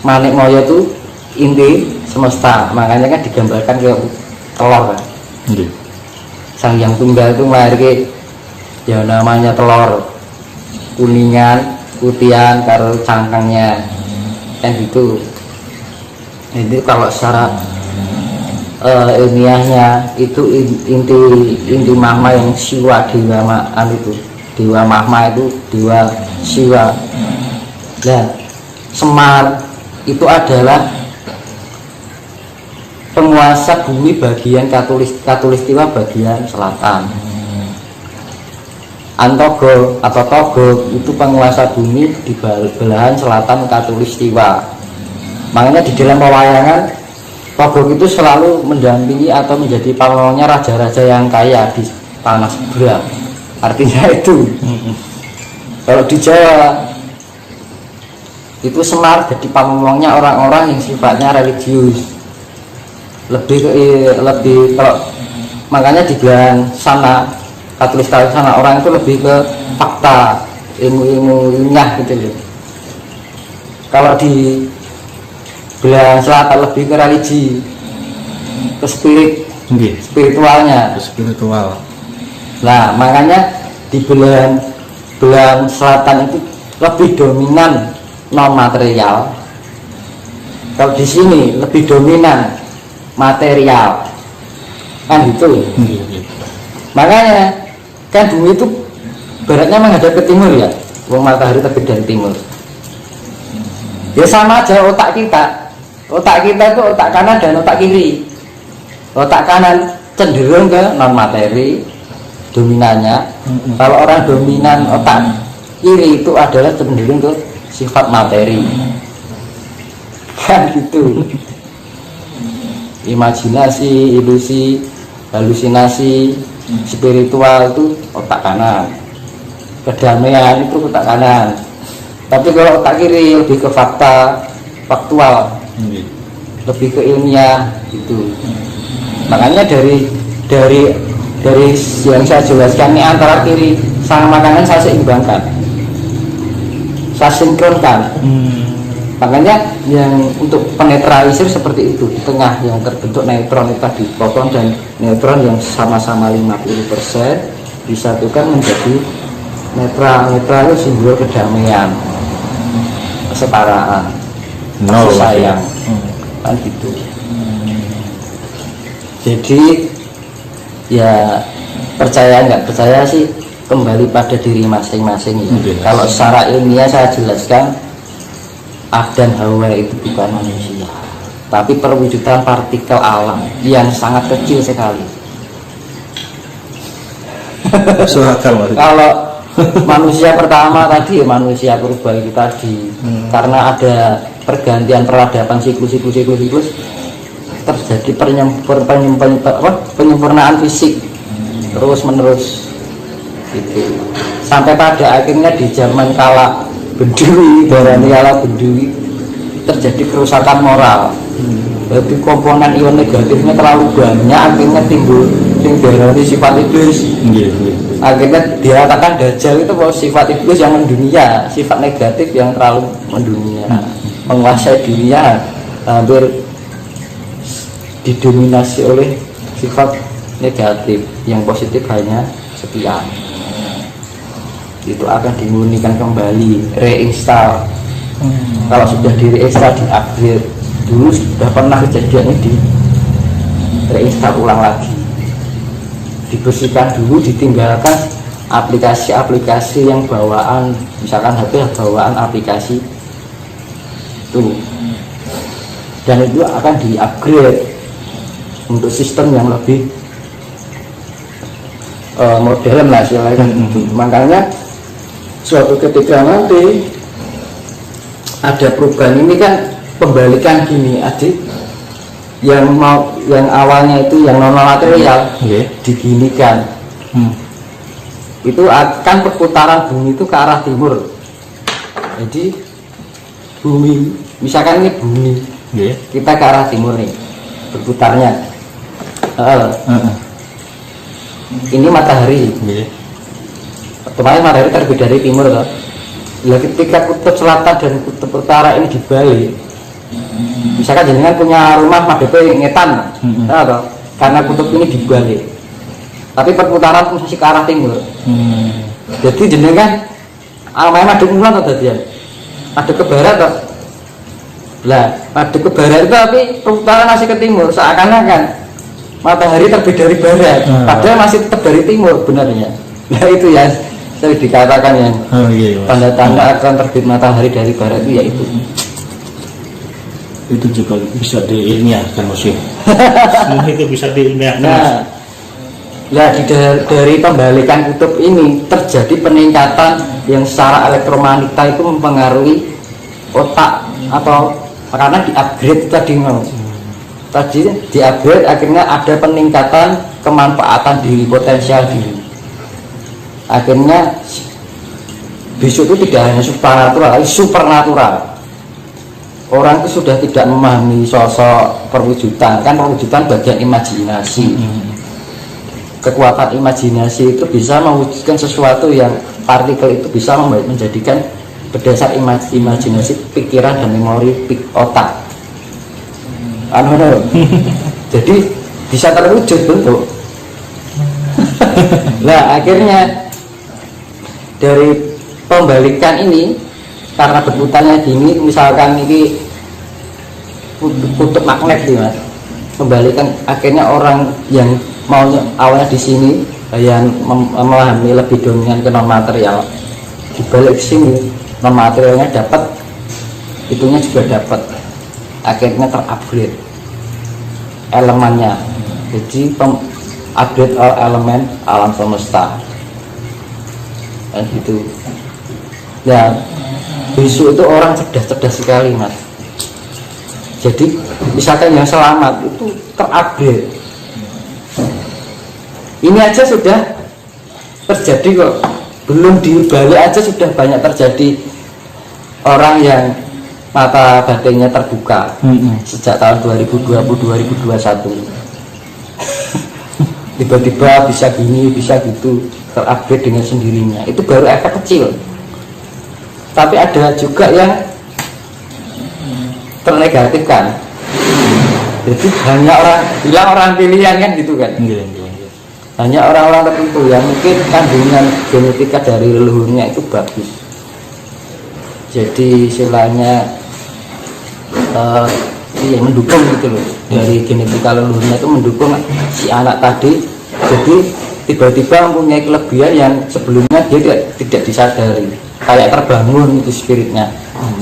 Manik Moyo itu inti semesta, makanya kan digambarkan kayak telur kan. Sang Hyang Tunggal itu melahirkan ya namanya telur kuningan putihan karo cangkangnya kan gitu. Itu kalau secara ilmiahnya itu inti mahma yang siwa dewa maan itu, dewa mahma itu dewa siwa. Nah Semar itu adalah penguasa bumi bagian katulistiwa bagian selatan. Antogo atau Togo itu penguasa bumi di belahan selatan katulistiwa. Makanya di dalam pewayangan Togo itu selalu mendampingi atau menjadi pamongnya raja-raja yang kaya di tanah seberang. Artinya itu. Kalau di Jawa itu Semar jadi pamongnya orang-orang yang sifatnya religius. Lebih kalau makanya di belahan sana katulistiwa sana orang itu lebih ke fakta, ilmu-ilmu ilmiah gitu loh. Kalau di belahan selatan lebih ke religi, ke spiritualnya. Spiritual. Nah makanya di belahan selatan itu lebih dominan non material. Kalau di sini lebih dominan material, kan gitu. Makanya kan bumi itu baratnya menghadap ke timur ya, wong matahari terbit dari timur. Ya sama aja otak kita itu otak kanan dan otak kiri. Otak kanan cenderung ke non materi dominannya. Kalau orang dominan otak kiri itu adalah cenderung ke sifat materi. Kan gitu. Imajinasi, ilusi, halusinasi, spiritual itu otak kanan. Kedamaian itu otak kanan. Tapi kalau otak kiri lebih ke faktual, lebih ke ilmiah gitu. Makanya dari yang saya jelaskan ini antara kiri sama kanan saya seimbangkan, saya sinkronkan. Makanya yang untuk penetralisir seperti itu, di tengah yang terbentuk neutron itu tadi, proton dan neutron yang sama-sama 50% disatukan menjadi netral. Netral itu simbol kedamaian, kesetaraan, kasih sayang, kan gitu. Jadi ya percaya nggak percaya sih kembali pada diri masing-masing ya. Kalau secara ilmiah saya jelaskan Adam Hawa itu bukan manusia, tapi perwujudan partikel alam yang sangat kecil sekali. Kalau manusia pertama tadi manusia purba itu tadi, karena ada pergantian peradaban siklus terjadi penyempurnaan fisik terus menerus gitu. Sampai pada akhirnya di zaman kala Bedui, darani kala Bedui terjadi kerusakan moral. Jadi komponen ion negatifnya terlalu banyak, akhirnya timbul darani sifat iblis. Akhirnya dia katakan Dajjal itu bahwa sifat iblis yang mendunia, sifat negatif yang terlalu mendunia, menguasai dunia, hampir didominasi oleh sifat negatif, yang positif hanya sekian. Itu akan dimurnikan kembali, reinstall. Kalau sudah di reinstall, di-upgrade, dulu sudah pernah kejadian ini, di reinstall ulang lagi, dibersihkan dulu, ditinggalkan aplikasi-aplikasi yang bawaan, misalkan HP bawaan aplikasi itu, dan itu akan di-upgrade untuk sistem yang lebih modern lah silakan. Makanya suatu ketika nanti ada perubahan ini kan pembalikan gini adik, yang awalnya itu yang non material diginikan, itu akan perputaran bumi itu ke arah timur. Jadi bumi, misalkan ini bumi, kita ke arah timur nih berputarnya. Ini matahari, otomatis matahari terbit dari timur kan. Ketika kutub selatan dan kutub utara ini dibalik, Misalkan jenengan punya rumah madhepe ngetan, atau karena kutub ini dibalik, tapi perputaran masih ke arah timur. Jadi jenengan almanya madhep mulon atau dia madhep ke barat atau lah madhep ke barat itu tapi perputaran masih ke timur, seakan-akan matahari terbit dari barat, padahal masih tetap dari timur benarnya. Nah itu ya saya dikatakan yang tanda-tanda akan terbit matahari dari barat itu yaitu itu juga bisa diilmiahkan Mas. Semua itu bisa diilmiahkan. Nah, dari pembalikan kutub ini terjadi peningkatan yang secara elektromagnetika itu mempengaruhi otak atau karena di-upgrade tadi di-upgrade akhirnya ada peningkatan kemanfaatan diri, potensial diri. Akhirnya besok itu tidak hanya supernatural, tapi supernatural. Orang itu sudah tidak memahami sosok perwujudan, kan perwujudan bagian imajinasi. Kekuatan imajinasi itu bisa mewujudkan sesuatu yang partikel itu bisa menjadikan berdasar imajinasi pikiran dan memori otak. Jadi bisa terwujud bentuk. Nah akhirnya dari pembalikan ini karena berputarnya gini, misalkan ini kutub magnet nih Mas, kembalikan akhirnya orang yang mau awalnya di sini yang memahami lebih dominan ke non material, dibalik sini non materialnya dapat, itunya juga dapat, akhirnya terupgrade elemennya, jadi upgrade all elemen alam semesta dan gitu ya. Besok itu orang cerdas sekali Mas. Jadi misalkan yang selamat itu terupgrade. Ini aja sudah terjadi kok, belum dibalik aja sudah banyak terjadi orang yang mata batinnya terbuka sejak tahun 2020-2021. Tiba-tiba bisa gini, bisa gitu, terupgrade dengan sendirinya. Itu baru efek kecil. Tapi ada juga yang ternegatifkan. Jadi hanya orang pilihan kan gitu kan. Hanya orang-orang tertentu yang mungkin kandungan genetika dari leluhurnya itu bagus. Jadi istilahnya mendukung gitu loh. Dari genetika leluhurnya itu mendukung si anak tadi. Jadi tiba-tiba mempunyai kelebihan yang sebelumnya dia tidak disadari. Kayak terbangun itu spiritnya.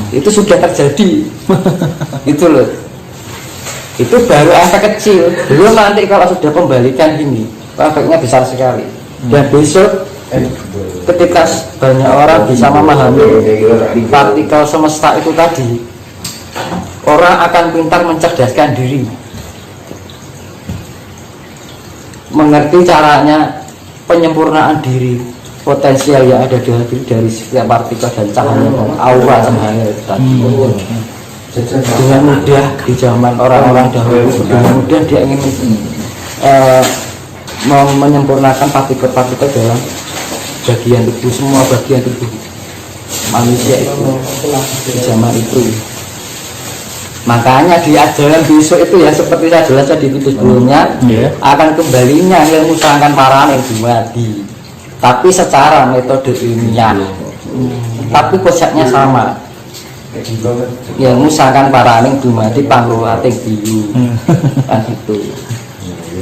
Itu sudah terjadi. Itu loh. Itu baru efek kecil. Belum nanti kalau sudah pembalikan ini, efeknya besar sekali. Dan besok ketika banyak orang bisa memahami partikel semesta itu tadi, orang akan pintar mencerdaskan diri, mengerti caranya penyempurnaan diri, potensial yang ada dari setiap partikel dan cahaya dan aura cahaya tadi. Dengan mudah di zaman orang-orang dahulu, dengan mudah dia ingin menyempurnakan partikel-partikel dalam bagian tubuh, semua bagian tubuh manusia itu di zaman itu. Makanya di ajaran besok itu ya seperti saya jelaskan di video sebelumnya, akan kembalinya ilmu sangkan paraning dumadi, tapi secara metode ilmiah, tapi konsepnya sama. Ilmu sangkan paraning dumadi pangluating biyu kan itu.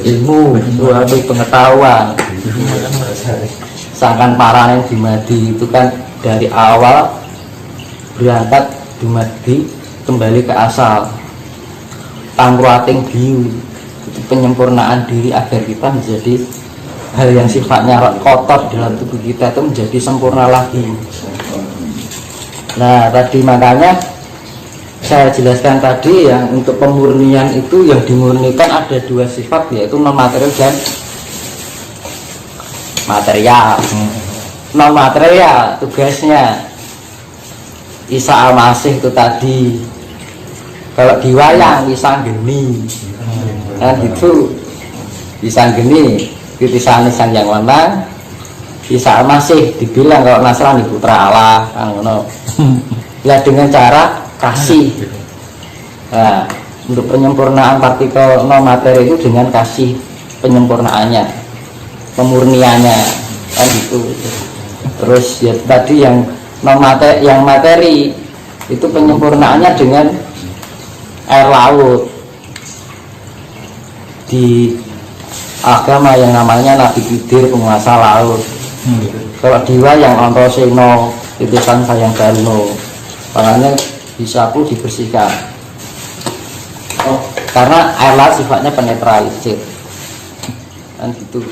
Ilmu suatu pengetahuan sangkan paraning dumadi itu kan dari awal berangkat dumadi kembali ke asal. Pangluating biyu itu penyempurnaan diri agar kita menjadi hal yang sifatnya kotor dalam tubuh kita itu menjadi sempurna lagi. Nah tadi makanya saya jelaskan tadi yang untuk pemurnian itu yang dimurnikan ada dua sifat, yaitu non material dan material. Non material tugasnya Isa Al-Masih itu tadi, kalau diwayang Isa Geni kan gitu, Isa Geni titisan Sang Yang Wenang. Isa Al-Masih dibilang kalau Nasrani putra Allah kan ngono. Ya dengan cara kasih Nah, untuk penyempurnaan partikel non materi itu dengan kasih penyempurnaannya, pemurniannya, kan gitu. Terus ya tadi yang non materi, yang materi itu penyempurnaannya dengan air laut. Di agama yang namanya Nabi Khidir, penguasa laut. Kalau Dewa yang Antasena, itu Sang Hyang Dalu, makanya disapu, dibersihkan. Karena air laut sifatnya penetralisir, kan gitu.